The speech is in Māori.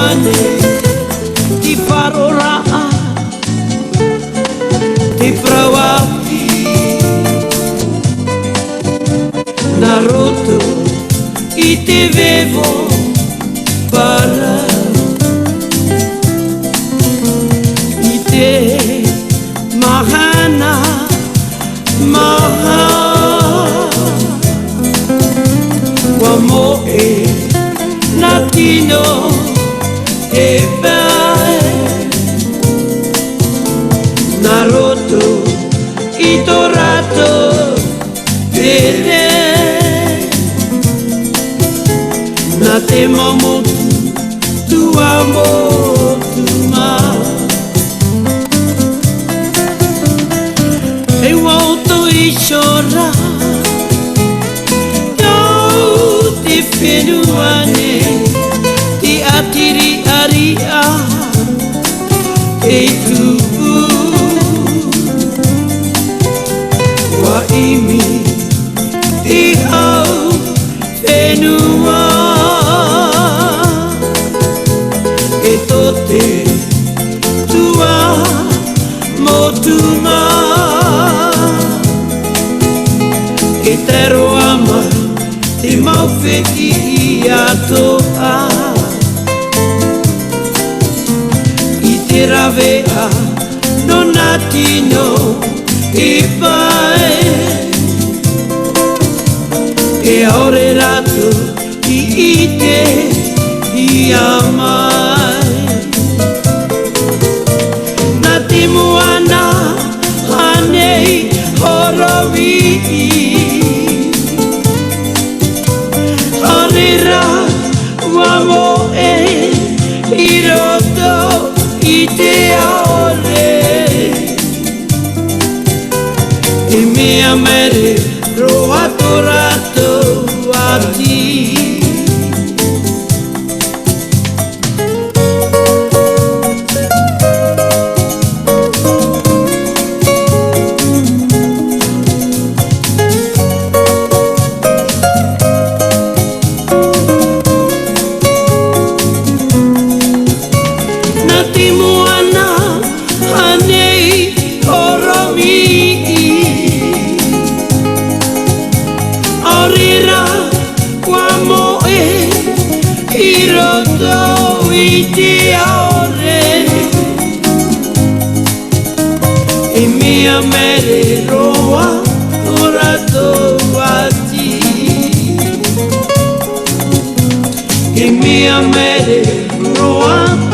ane ti paroraa ti prawati naroto i te vevo para i te mahana maha wa moe natino te pai naroto i torato vede na te mamotu tu amo tu ma e uoto i chora no ti fenuane ti atiri aria e tu wa imi ti au fenua e tote tua motuma e tero ama ti maufeti a toa i te ravea non atino e pai e ore rato i ite i amai na te moana hanei horowi orera wa moe i roto i te aore e mea mere roa torato a ti na te moana hanei horomi orira wa moe i roto i te aore e mea mere roa orato a ti e mea mere roa